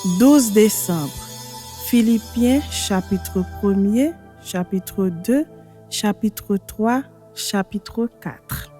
12 décembre. Philippiens chapitre 1er, chapitre 2, chapitre 3, chapitre 4.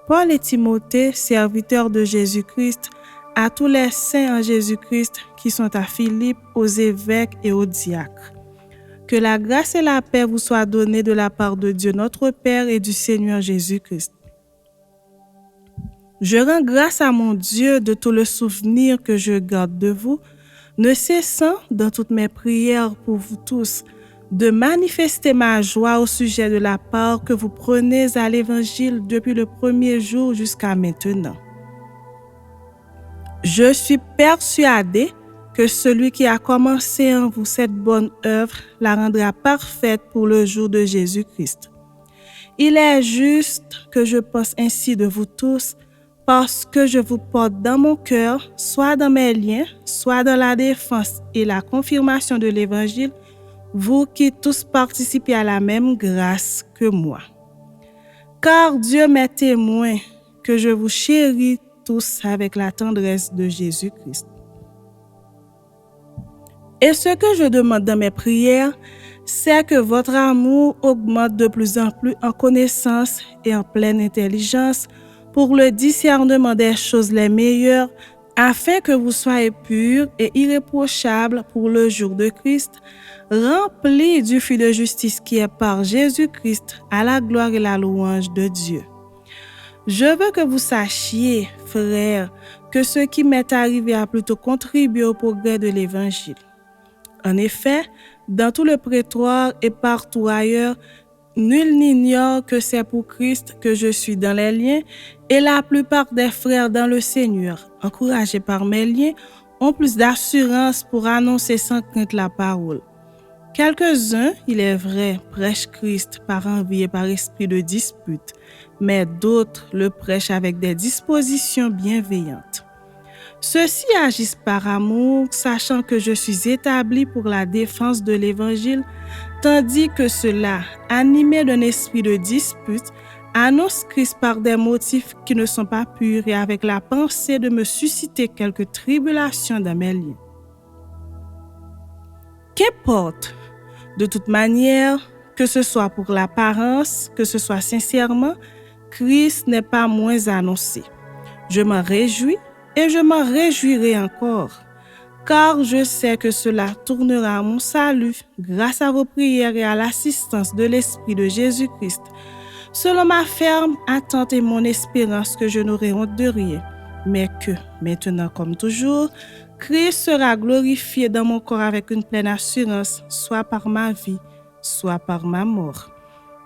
Paul et Timothée, serviteurs de Jésus-Christ, à tous les saints en Jésus-Christ qui sont à Philippe, aux évêques et aux diacres. Que la grâce et la paix vous soient données de la part de Dieu notre Père et du Seigneur Jésus-Christ. Je rends grâce à mon Dieu de tout le souvenir que je garde de vous, ne cessant dans toutes mes prières pour vous tous de manifester ma joie au sujet de la part que vous prenez à l'Évangile depuis le premier jour jusqu'à maintenant. Je suis persuadée que celui qui a commencé en vous cette bonne œuvre la rendra parfaite pour le jour de Jésus-Christ. Il est juste que je pense ainsi de vous tous, parce que je vous porte dans mon cœur, soit dans mes liens, soit dans la défense et la confirmation de l'Évangile, vous qui tous participez à la même grâce que moi. Car Dieu m'est témoin que je vous chéris tous avec la tendresse de Jésus-Christ. Et ce que je demande dans mes prières, c'est que votre amour augmente de plus en plus en connaissance et en pleine intelligence pour le discernement des choses les meilleures, afin que vous soyez purs et irréprochables pour le jour de Christ, remplis du fruit de justice qui est par Jésus-Christ à la gloire et la louange de Dieu. Je veux que vous sachiez, frères, que ce qui m'est arrivé a plutôt contribué au progrès de l'Évangile. En effet, dans tout le prétoire et partout ailleurs, nul n'ignore que c'est pour Christ que je suis dans les liens, et la plupart des frères dans le Seigneur, encouragés par mes liens, ont plus d'assurance pour annoncer sans crainte la parole. Quelques-uns, il est vrai, prêchent Christ par envie et par esprit de dispute, mais d'autres le prêchent avec des dispositions bienveillantes. Ceux-ci agissent par amour, sachant que je suis établi pour la défense de l'Évangile, tandis que ceux-là, animés d'un esprit de dispute, annoncent Christ par des motifs qui ne sont pas purs et avec la pensée de me susciter quelques tribulations dans mes liens. Qu'importe, de toute manière, que ce soit pour l'apparence, que ce soit sincèrement, Christ n'est pas moins annoncé. Je m'en réjouis et je m'en réjouirai encore, car je sais que cela tournera à mon salut grâce à vos prières et à l'assistance de l'Esprit de Jésus-Christ, selon ma ferme attente et mon espérance que je n'aurai honte de rien, mais que, maintenant comme toujours, Christ sera glorifié dans mon corps avec une pleine assurance, soit par ma vie, soit par ma mort.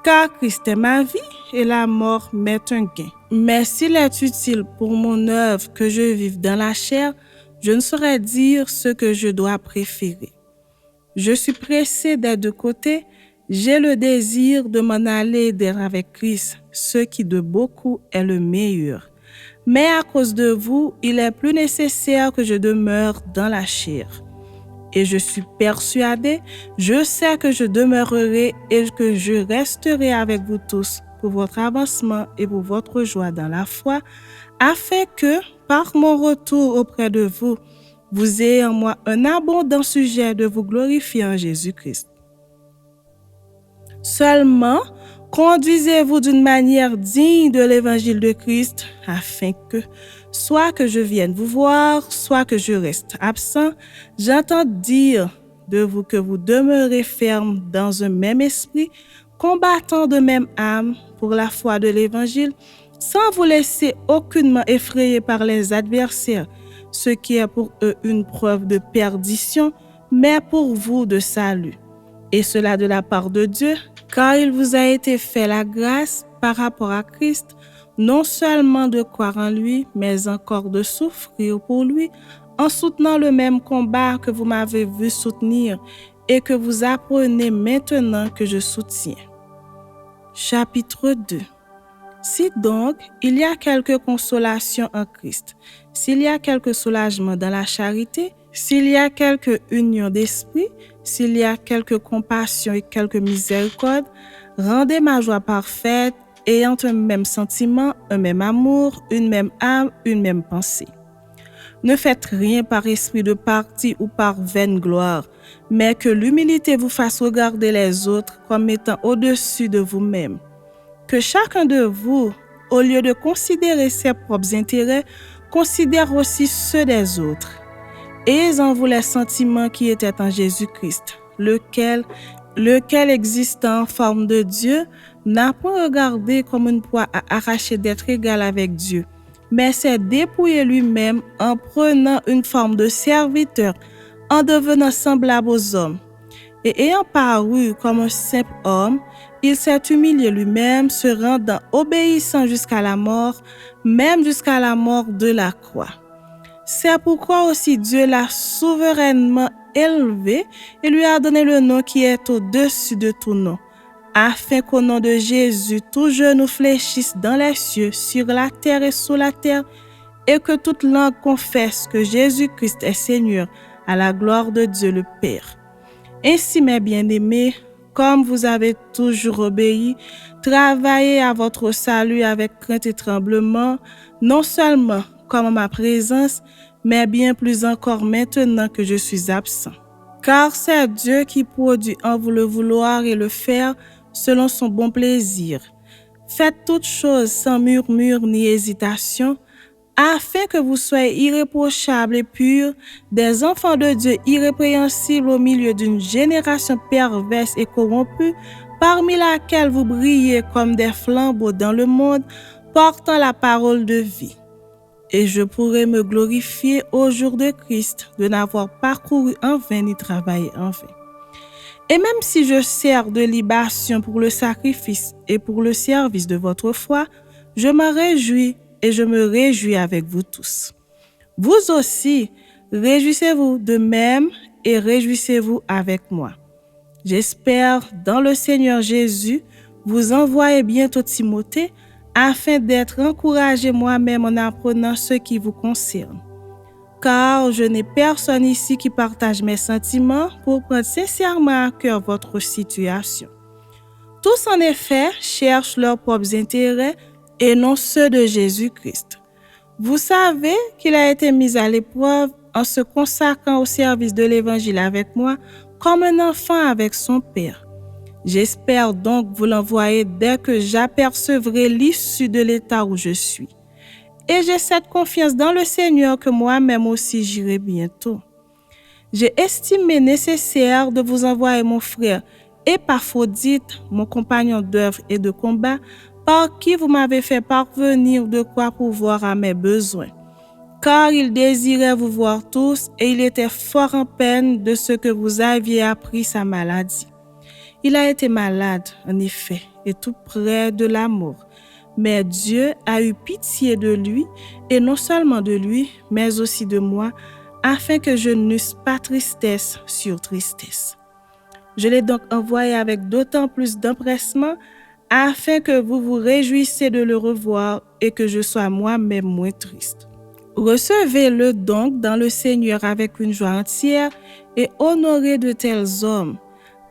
Car Christ est ma vie et la mort m'est un gain. Mais s'il est utile pour mon œuvre que je vive dans la chair, je ne saurais dire ce que je dois préférer. Je suis pressé des deux côtés, j'ai le désir de m'en aller d'être avec Christ, ce qui de beaucoup est le meilleur. Mais à cause de vous, il est plus nécessaire que je demeure dans la chair. Et je suis persuadé, je sais que je demeurerai et que je resterai avec vous tous pour votre avancement et pour votre joie dans la foi, afin que, par mon retour auprès de vous, vous ayez en moi un abondant sujet de vous glorifier en Jésus-Christ. Seulement, conduisez-vous d'une manière digne de l'Évangile de Christ, afin que, soit que je vienne vous voir, soit que je reste absent, j'entends dire de vous que vous demeurez ferme dans un même esprit, combattant de même âme pour la foi de l'Évangile, sans vous laisser aucunement effrayer par les adversaires, ce qui est pour eux une preuve de perdition, mais pour vous de salut. Et cela de la part de Dieu, car il vous a été fait la grâce par rapport à Christ, non seulement de croire en lui, mais encore de souffrir pour lui, en soutenant le même combat que vous m'avez vu soutenir et que vous apprenez maintenant que je soutiens. Chapitre 2. Si donc, il y a quelque consolation en Christ, s'il y a quelque soulagement dans la charité, s'il y a quelque union d'esprit, s'il y a quelque compassion et quelque miséricorde, rendez ma joie parfaite, ayant un même sentiment, un même amour, une même âme, une même pensée. Ne faites rien par esprit de parti ou par vaine gloire, mais que l'humilité vous fasse regarder les autres comme étant au-dessus de vous-même. Que chacun de vous, au lieu de considérer ses propres intérêts, considère aussi ceux des autres. Ayez en vous les sentiments qui étaient en Jésus-Christ, lequel existant en forme de Dieu, n'a pas regardé comme une proie à arracher d'être égal avec Dieu, mais s'est dépouillé lui-même en prenant une forme de serviteur, en devenant semblable aux hommes. Et ayant paru comme un simple homme, il s'est humilié lui-même, se rendant obéissant jusqu'à la mort, même jusqu'à la mort de la croix. C'est pourquoi aussi Dieu l'a souverainement élevé et lui a donné le nom qui est au-dessus de tout nom, afin qu'au nom de Jésus, tout genou fléchisse dans les cieux, sur la terre et sous la terre, et que toute langue confesse que Jésus-Christ est Seigneur, à la gloire de Dieu le Père. Ainsi, mes bien-aimés, comme vous avez toujours obéi, travaillez à votre salut avec crainte et tremblement, non seulement comme en ma présence, mais bien plus encore maintenant que je suis absent. Car c'est Dieu qui produit en vous le vouloir et le faire selon son bon plaisir. Faites toutes choses sans murmure ni hésitation, afin que vous soyez irréprochables et purs, des enfants de Dieu irrépréhensibles au milieu d'une génération perverse et corrompue, parmi laquelle vous brillez comme des flambeaux dans le monde, portant la parole de vie. Et je pourrai me glorifier au jour de Christ de n'avoir pas couru en vain ni travaillé en vain. Et même si je sers de libation pour le sacrifice et pour le service de votre foi, je me réjouis et je me réjouis avec vous tous. Vous aussi, réjouissez-vous de même et réjouissez-vous avec moi. J'espère dans le Seigneur Jésus vous envoyer bientôt Timothée afin d'être encouragé moi-même en apprenant ce qui vous concerne. Car je n'ai personne ici qui partage mes sentiments pour prendre sincèrement à cœur votre situation. Tous en effet cherchent leurs propres intérêts et non ceux de Jésus-Christ. Vous savez qu'il a été mis à l'épreuve en se consacrant au service de l'Évangile avec moi comme un enfant avec son père. J'espère donc vous l'envoyer dès que j'apercevrai l'issue de l'état où je suis. Et j'ai cette confiance dans le Seigneur que moi-même aussi j'irai bientôt. J'ai estimé nécessaire de vous envoyer mon frère Épaphrodite, mon compagnon d'œuvre et de combat, par qui vous m'avez fait parvenir de quoi pourvoir à mes besoins. Car il désirait vous voir tous et il était fort en peine de ce que vous aviez appris sa maladie. Il a été malade, en effet, et tout près de la mort. Mais Dieu a eu pitié de lui, et non seulement de lui, mais aussi de moi, afin que je n'eusse pas tristesse sur tristesse. Je l'ai donc envoyé avec d'autant plus d'empressement, afin que vous vous réjouissiez de le revoir et que je sois moi-même moins triste. Recevez-le donc dans le Seigneur avec une joie entière et honorez de tels hommes,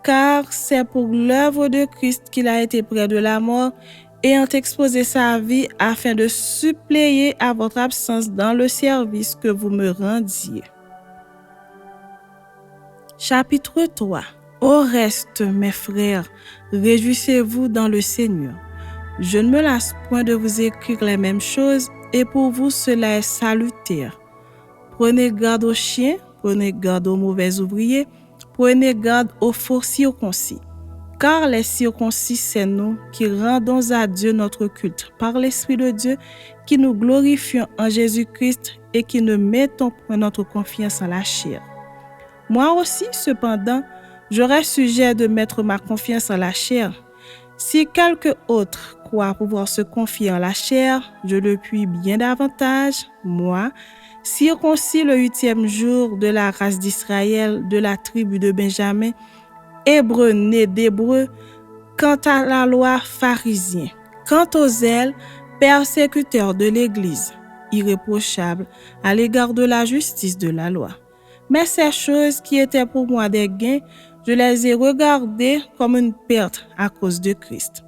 car c'est pour l'œuvre de Christ qu'il a été près de la mort, ayant exposé sa vie afin de suppléer à votre absence dans le service que vous me rendiez. Chapitre 3. Au reste, mes frères, réjouissez-vous dans le Seigneur. Je ne me lasse point de vous écrire les mêmes choses, et pour vous cela est salutaire. Prenez garde aux chiens, prenez garde aux mauvais ouvriers, prenez garde aux faux circoncis. Car les circoncis, c'est nous qui rendons à Dieu notre culte par l'Esprit de Dieu, qui nous glorifions en Jésus-Christ et qui ne mettons point notre confiance en la chair. Moi aussi, cependant, j'aurais sujet de mettre ma confiance en la chair. Si quelque autre croit pouvoir se confier en la chair, je le puis bien davantage, moi, circoncis le 8e jour de la race d'Israël, de la tribu de Benjamin, hébreu né d'hébreu, quant à la loi pharisien, quant aux zèles, persécuteurs de l'Église, irréprochables à l'égard de la justice de la loi. Mais ces choses qui étaient pour moi des gains, je les ai regardées comme une perte à cause de Christ.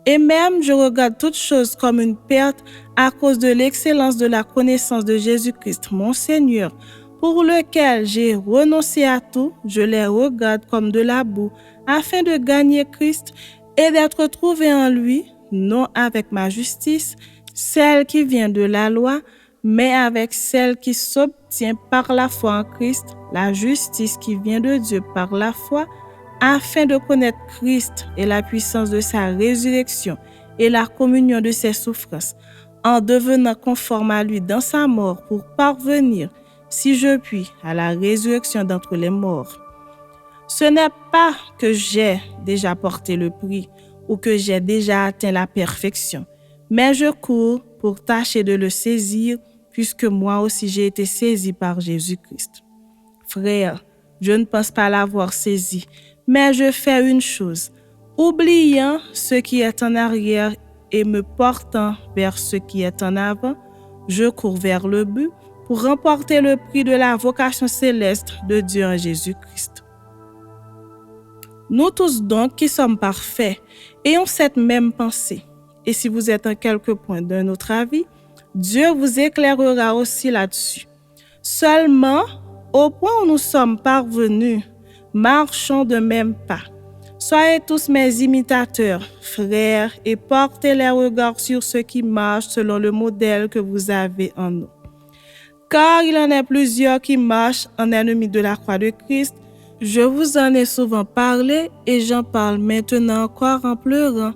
Et même je regarde toutes choses comme une perte à cause de l'excellence de la connaissance de Jésus-Christ, mon Seigneur, pour lequel j'ai renoncé à tout, je les regarde comme de la boue, afin de gagner Christ et d'être trouvé en lui, non avec ma justice, celle qui vient de la loi, mais avec celle qui s'obtient par la foi en Christ, la justice qui vient de Dieu par la foi, afin de connaître Christ et la puissance de sa résurrection et la communion de ses souffrances, en devenant conforme à lui dans sa mort pour parvenir, si je puis, à la résurrection d'entre les morts. Ce n'est pas que j'ai déjà porté le prix ou que j'ai déjà atteint la perfection, mais je cours pour tâcher de le saisir, puisque moi aussi j'ai été saisi par Jésus-Christ. Frère, je ne pense pas l'avoir saisi, mais je fais une chose, oubliant ce qui est en arrière et me portant vers ce qui est en avant, je cours vers le but pour remporter le prix de la vocation céleste de Dieu en Jésus-Christ. Nous tous donc qui sommes parfaits, ayons cette même pensée. Et si vous êtes en quelque point d'un autre avis, Dieu vous éclairera aussi là-dessus. Seulement, au point où nous sommes parvenus, marchons de même pas. Soyez tous mes imitateurs, frères, et portez les regards sur ceux qui marchent selon le modèle que vous avez en nous. Car il en est plusieurs qui marchent en ennemis de la croix de Christ. Je vous en ai souvent parlé et j'en parle maintenant encore en pleurant.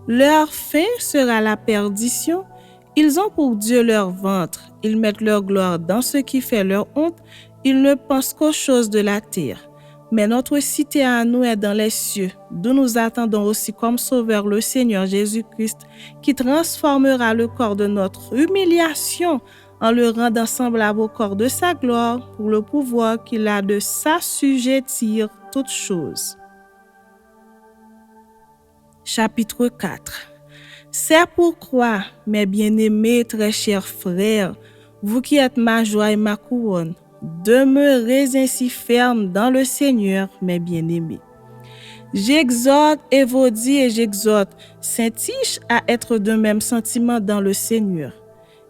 Leur fin sera la perdition. Ils ont pour Dieu leur ventre. Ils mettent leur gloire dans ce qui fait leur honte. Ils ne pensent qu'aux choses de la terre. Mais notre cité à nous est dans les cieux, d'où nous attendons aussi comme sauveur le Seigneur Jésus-Christ, qui transformera le corps de notre humiliation en le rendant semblable au corps de sa gloire, pour le pouvoir qu'il a de s'assujettir toutes choses. Chapitre 4. C'est pourquoi, mes bien-aimés, très chers frères, vous qui êtes ma joie et ma couronne, demeurez ainsi fermes dans le Seigneur, mes bien-aimés. J'exhorte Évodie et j'exhorte Saint-Tiche à être de même sentiment dans le Seigneur.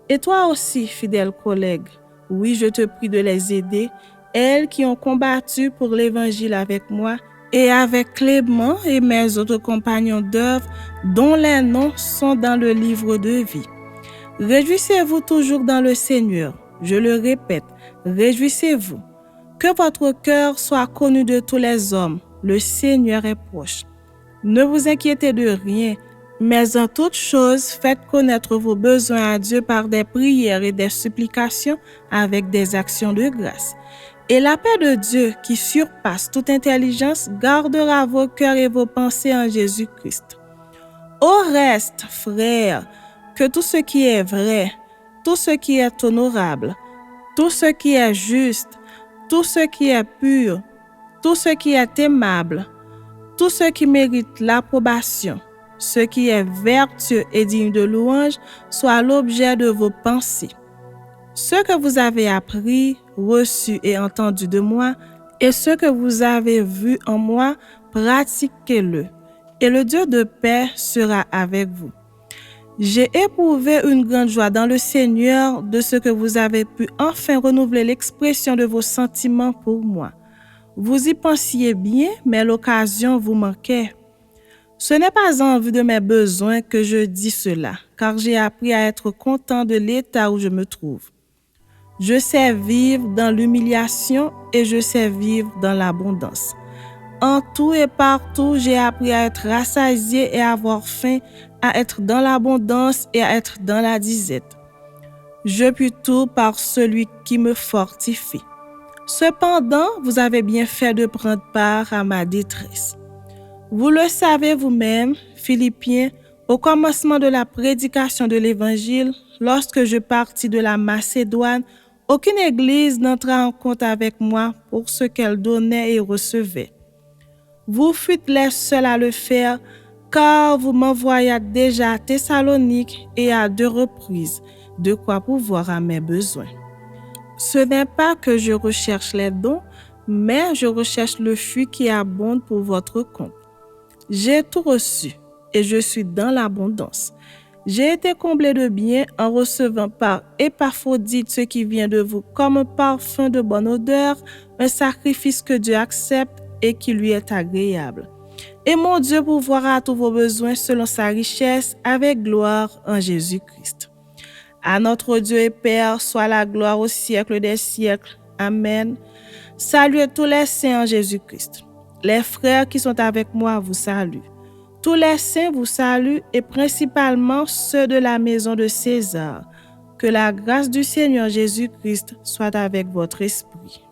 Et toi aussi, fidèle collègue, oui, je te prie de les aider, elles qui ont combattu pour l'Évangile avec moi et avec Clément et mes autres compagnons d'œuvre, dont les noms sont dans le livre de vie. Réjouissez-vous toujours dans le Seigneur. Je le répète, réjouissez-vous. Que votre cœur soit connu de tous les hommes. Le Seigneur est proche. Ne vous inquiétez de rien, mais en toutes choses, faites connaître vos besoins à Dieu par des prières et des supplications avec des actions de grâce. Et la paix de Dieu, qui surpasse toute intelligence, gardera vos cœurs et vos pensées en Jésus-Christ. Au reste, frères, que tout ce qui est vrai, tout ce qui est honorable, tout ce qui est juste, tout ce qui est pur, tout ce qui est aimable, tout ce qui mérite l'approbation, ce qui est vertueux et digne de louange, soit l'objet de vos pensées. Ce que vous avez appris, reçu et entendu de moi, et ce que vous avez vu en moi, pratiquez-le, et le Dieu de paix sera avec vous. J'ai éprouvé une grande joie dans le Seigneur de ce que vous avez pu enfin renouveler l'expression de vos sentiments pour moi. Vous y pensiez bien, mais l'occasion vous manquait. Ce n'est pas en vue de mes besoins que je dis cela, car j'ai appris à être content de l'état où je me trouve. Je sais vivre dans l'humiliation et je sais vivre dans l'abondance. En tout et partout, j'ai appris à être rassasié et à avoir faim, à être dans l'abondance et à être dans la disette. Je puis tout par celui qui me fortifie. Cependant, vous avez bien fait de prendre part à ma détresse. Vous le savez vous-même, Philippiens, au commencement de la prédication de l'Évangile, lorsque je partis de la Macédoine, aucune église n'entra en compte avec moi pour ce qu'elle donnait et recevait. Vous fûtes les seuls à le faire, car vous m'envoyâtes déjà à Thessalonique et à 2 reprises, de quoi pourvoir à mes besoins. Ce n'est pas que je recherche les dons, mais je recherche le fruit qui abonde pour votre compte. J'ai tout reçu, et je suis dans l'abondance. J'ai été comblé de bien en recevant par Épaphrodite ce qui vient de vous comme un parfum de bonne odeur, un sacrifice que Dieu accepte et qui lui est agréable. Et mon Dieu pourvoira à tous vos besoins selon sa richesse avec gloire en Jésus-Christ. À notre Dieu et Père, soit la gloire au siècle des siècles. Amen. Saluez tous les saints en Jésus-Christ. Les frères qui sont avec moi vous saluent. Tous les saints vous saluent et principalement ceux de la maison de César. Que la grâce du Seigneur Jésus-Christ soit avec votre esprit.